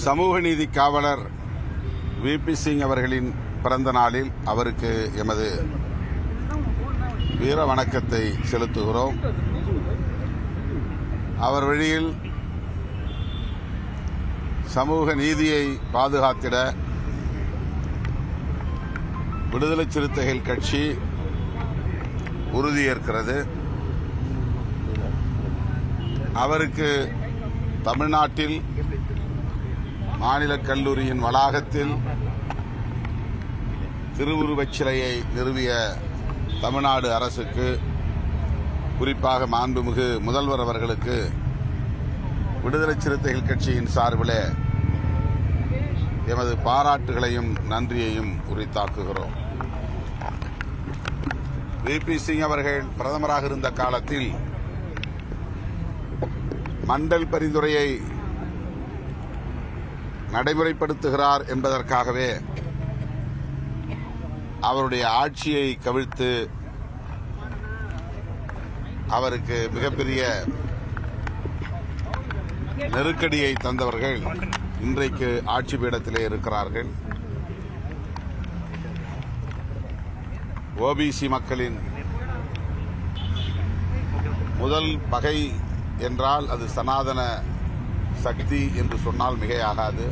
சமூக நீதி காவலர் விபி சிங் அவர்களின் பிறந்த நாளில் அவருக்கு எமது வீர வணக்கத்தை செலுத்துகிறோம். அவர் வழியில் சமூக நீதியை பாதுகாத்திட விடுதலை சிறுத்தைகள் கட்சி உறுதியேற்கிறது. அவருக்கு தமிழ்நாட்டில் மாநில கல்லூரியின் வளாகத்தில் திருவுருவச் சிலையை நிறுவிய தமிழ்நாடு அரசுக்கு, குறிப்பாக மாண்புமிகு முதல்வர் அவர்களுக்கு விடுதலை சிறுத்தைகள் கட்சியின் சார்பில் எமது பாராட்டுகளையும் நன்றியையும் உரித்தாக்குகிறோம். விபி சிங் அவர்கள் பிரதமராக இருந்த காலத்தில் மண்டல் பரிந்துரையை நடைமுறைப்படுத்துகிறார் என்பதற்காகவே அவருடைய ஆட்சியை கவிழ்த்து அவருக்கு மிகப்பெரிய நெருக்கடியை தந்தவர்கள் இன்றைக்கு ஆட்சி பீடத்திலே இருக்கிறார்கள். ஓபிசி மக்களின் முதல் பகை என்றால் அது சனாதன சக்தி என்று சொன்னால் மிகையாகாது.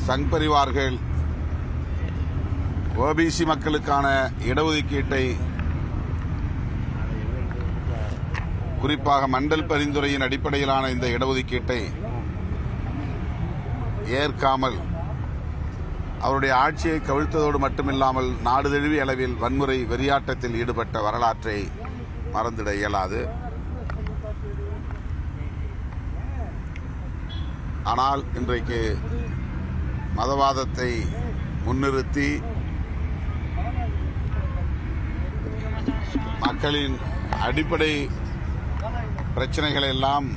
சங் பரிவார்கள் ஓபிசி மக்களுக்கான இடஒதுக்கீட்டை, குறிப்பாக மண்டல் பரிந்துரையின் அடிப்படையிலான இந்த இடஒதுக்கீட்டை ஏற்காமல் அவருடைய ஆட்சியை கவிழ்த்ததோடு மட்டுமில்லாமல் நாடு தழுவிய அளவில் வன்முறை வெறியாட்டத்தில் ஈடுபட்ட வரலாற்றை மறந்திட இயலாது. ஆனால் இன்றைக்கு மதவாதத்தை முன்னிறுத்தி மக்களின் அடிப்படை பிரச்சனைகளை எல்லாம்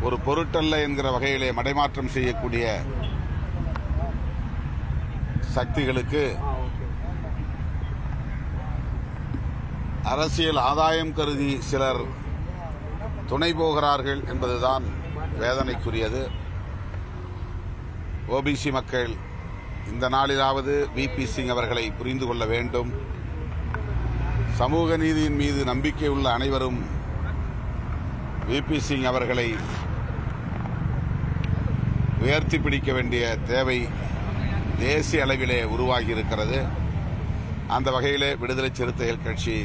ஒரு பொருட்டல்ல என்கிற வகையிலே மடைமாற்றம் செய்யக்கூடிய சக்திகளுக்கு அரசியல் ஆதாயம் கருதி சிலர் துணை போகிறார்கள் என்பதுதான் வேதனைக்குரியது. ஓபிசி மக்கள் இந்த நாளிலாவது விபி சிங் அவர்களை புரிந்து கொள்ள வேண்டும். சமூக நீதியின் மீது நம்பிக்கை உள்ள அனைவரும் விபி சிங் அவர்களை உயர்த்தி பிடிக்க வேண்டிய தேவை தேசிய அளவிலே உருவாகியிருக்கிறது. அந்த வகையிலே விடுதலை சிறுத்தைகள் கட்சி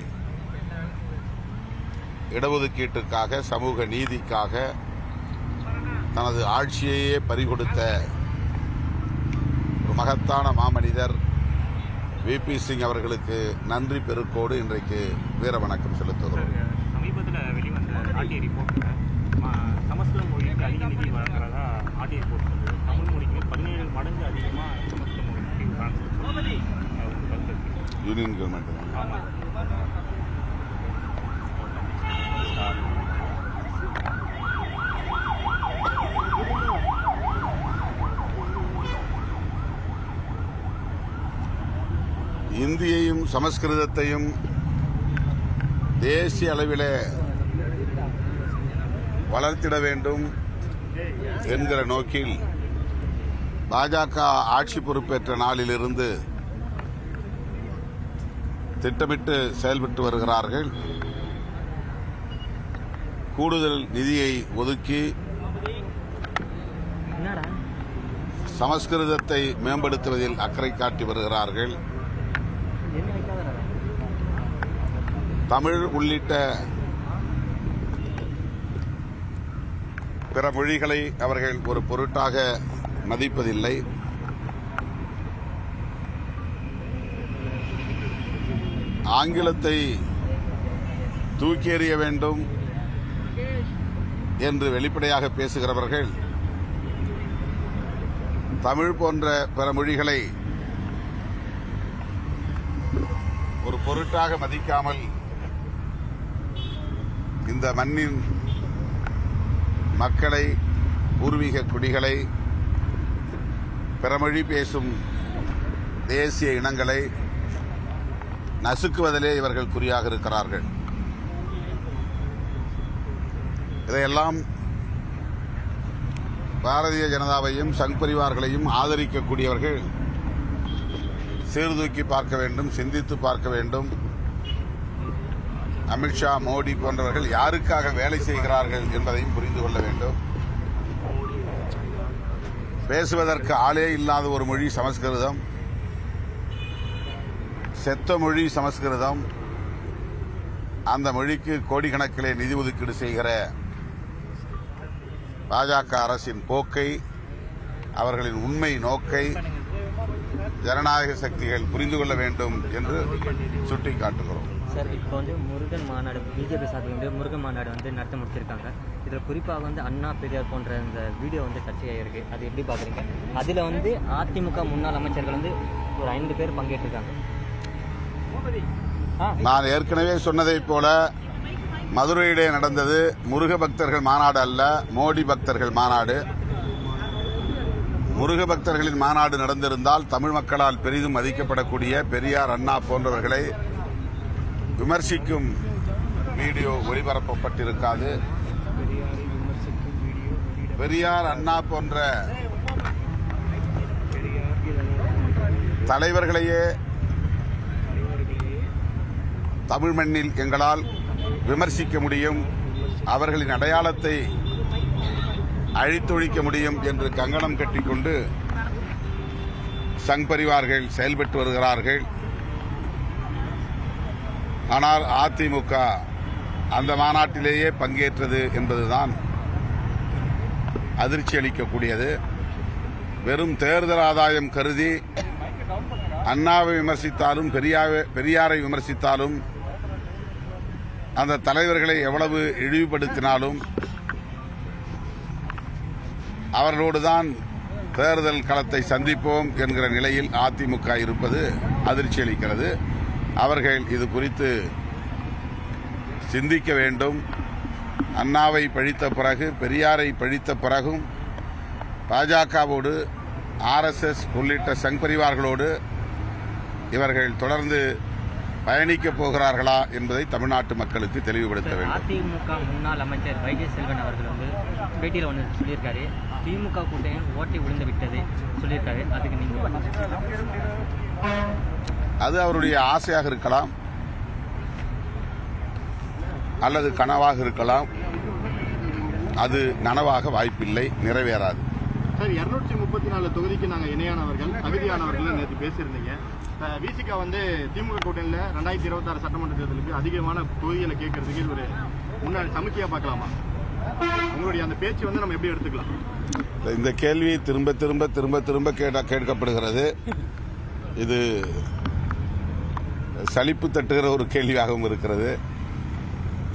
இடஒதுக்கீட்டுக்காக, சமூக நீதிக்காக தனது ஆட்சியையே பறிகொடுத்த ஒரு மகத்தான மாமனிதர் விபி சிங் அவர்களுக்கு நன்றி பெருக்கோடு இன்றைக்கு வீர வணக்கம் செலுத்துகிறோம். சமீபத்தில் வெளிவந்த ஆர்டிஐ ரிப்போர்ட்டில் சமஸ்கிருத மொழிக்கு அதிக நிதி வழங்குறதா ஆர்டிஐ ரிப்போர்ட் வந்து தமிழ் மொழிக்கு 17 மடங்கு அதிகமாக சமஸ்கிருத மொழிக்கு யூனியன் கவர்மெண்ட். இந்தியையும் சமஸ்கிருதத்தையும் தேசிய அளவிலே வளர்த்திட வேண்டும் என்கிற நோக்கில் பாஜக ஆட்சி பொறுப்பேற்ற நாளிலிருந்து திட்டமிட்டு செயல்பட்டு வருகிறார்கள். கூடுதல் நிதியை ஒதுக்கி சமஸ்கிருதத்தை மேம்படுத்துவதில் அக்கறை காட்டி வருகிறார்கள். தமிழ் உள்ளிட்ட பிற மொழிகளை அவர்கள் ஒரு பொருட்டாக மதிப்பதில்லை. ஆங்கிலத்தை தூக்கி எறிய வேண்டும் என்று வெளிப்படையாக பேசுகிறவர்கள் தமிழ் போன்ற பிற மொழிகளை ஒரு பொருட்டாக மதிக்காமல் இந்த மண்ணின் மக்களை, பூர்வீக குடிகளை, பிறமொழி பேசும் தேசிய இனங்களை நசுக்குவதிலே இவர்கள் குறியாக இருக்கிறார்கள். இதையெல்லாம் பாரதிய ஜனதாவையும் சங் பரிவார்களையும் ஆதரிக்கக்கூடியவர்கள் சீர்தூக்கி பார்க்க வேண்டும், சிந்தித்து பார்க்க வேண்டும். அமித்ஷா, மோடி போன்றவர்கள் யாருக்காக வேலை செய்கிறார்கள் என்பதையும் புரிந்து கொள்ள வேண்டும். பேசுவதற்கு ஆளே இல்லாத ஒரு மொழி சமஸ்கிருதம், செத்த மொழி சமஸ்கிருதம். அந்த மொழிக்கு கோடிக்கணக்கிலே நிதி ஒதுக்கீடு செய்கிற பாஜக அரசின் போக்கை, அவர்களின் உண்மை நோக்கை ஜனநாயக சக்திகள் புரிந்து கொள்ள வேண்டும் என்று சுட்டிக்காட்டுகிறோம். சார், இப்போ வந்து முருகன் மாநாடு பிஜேபி சார்பில் முருகன் மாநாடு நடத்த முடிச்சிருக்காங்க. இதில் குறிப்பாக அண்ணா பெரியார் போன்ற இந்த வீடியோ சர்ச்சையாக இருக்கு. அது எப்படி பார்க்குறீங்க? அதில் அதிமுக முன்னாள் அமைச்சர்கள் ஒரு 5 பேர் பங்கேற்றிருக்காங்க. நான் ஏற்கனவே சொன்னதைப் போல மதுரையிலே நடந்தது முருக பக்தர்கள் மாநாடு அல்ல, மோடி பக்தர்கள் மாநாடு. முருக பக்தர்களின் மாநாடு நடந்திருந்தால் தமிழ் மக்களால் பெரிதும் மதிக்கப்படக்கூடிய பெரியார், அண்ணா போன்றவர்களை விமர்சிக்கும் வீடியோ ஒளிபரப்பப்பட்டிருக்காது. பெரியார், அண்ணா போன்ற தலைவர்களையே தமிழ் மண்ணில் எங்களால் விமர்சிக்க முடியும், அவர்களின் அடையாளத்தை அழித்தொழிக்க முடியும் என்று கங்கணம் கட்டிக்கொண்டு சங் பரிவார்கள் செயல்பட்டு வருகிறார்கள். ஆனால் அதிமுக அந்த மாநாட்டிலேயே பங்கேற்றது என்பதுதான் அதிர்ச்சி அளிக்கக்கூடியது. வெறும் தேர்தல் ஆதாயம் கருதி அண்ணாவை விமர்சித்தாலும் பெரியாரை விமர்சித்தாலும் அந்த தலைவர்களை எவ்வளவு இழிவுபடுத்தினாலும் அவர்களோடுதான் தேர்தல் களத்தை சந்திப்போம் என்கிற நிலையில் அதிமுக இருப்பது அதிர்ச்சி அளிக்கிறது. அவர்கள் இது குறித்து சிந்திக்க வேண்டும். அண்ணாவை பழித்த பிறகு, பெரியாரை பழித்த பிறகும் பாஜகவோடு, RSS உள்ளிட்ட சங் பரிவார்களோடு இவர்கள் தொடர்ந்து பயணிக்கப் போகிறார்களா என்பதை தமிழ்நாட்டு மக்களுக்கு தெளிவுபடுத்த வேண்டும். அதிமுக முன்னாள் அமைச்சர் வைகை செல்வன் அவர்கள் பேட்டியில் சொல்லியிருக்காரு, திமுக கூட்டணி ஓட்டை விழுந்து விட்டது சொல்லியிருக்காரு. அதுக்கு நீங்க? அது அவருடைய ஆசையாக இருக்கலாம், அல்லது கனவாக இருக்கலாம். அது நனவாக வாய்ப்பில்லை, நிறைவேறாது. சார், 234 தொகுதிக்கு நாங்கள் இணையானவர்கள், தகுதியானவர்கள் நேற்று பேசியிருந்தீங்க. விசிகா திமுக கூட்டணியில் 2026 சட்டமன்ற தேர்தலுக்கு அதிகமான தொகுதிகளை கேட்கறதுக்கு ஒரு முன்னாடி சமிக்கையா பார்க்கலாமா? உங்களுடைய அந்த பேச்சு நம்ம எப்படி எடுத்துக்கலாம்? இந்த கேள்வி திரும்ப திரும்ப திரும்ப திரும்ப கேட்கப்படுகிறது. இது சலிப்பு தட்டுகிற ஒரு கேள்வியாகவும் இருக்கிறது.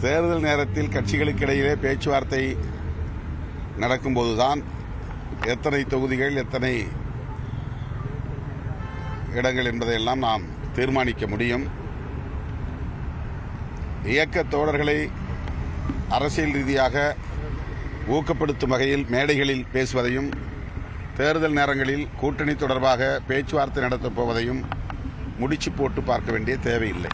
தேர்தல் நேரத்தில் கட்சிகளுக்கு இடையிலே பேச்சுவார்த்தை நடக்கும்போதுதான் எத்தனை தொகுதிகள், எத்தனை இடங்கள் என்பதையெல்லாம் நாம் தீர்மானிக்க முடியும். இயக்க தோழர்களை அரசியல் ரீதியாக ஊக்கப்படுத்தும் வகையில் மேடைகளில் பேசுவதையும், தேர்தல் நேரங்களில் கூட்டணி தொடர்பாக பேச்சுவார்த்தை நடத்தப் போவதையும் முடிச்சு போட்டு பார்க்க வேண்டிய தேவையில்லை.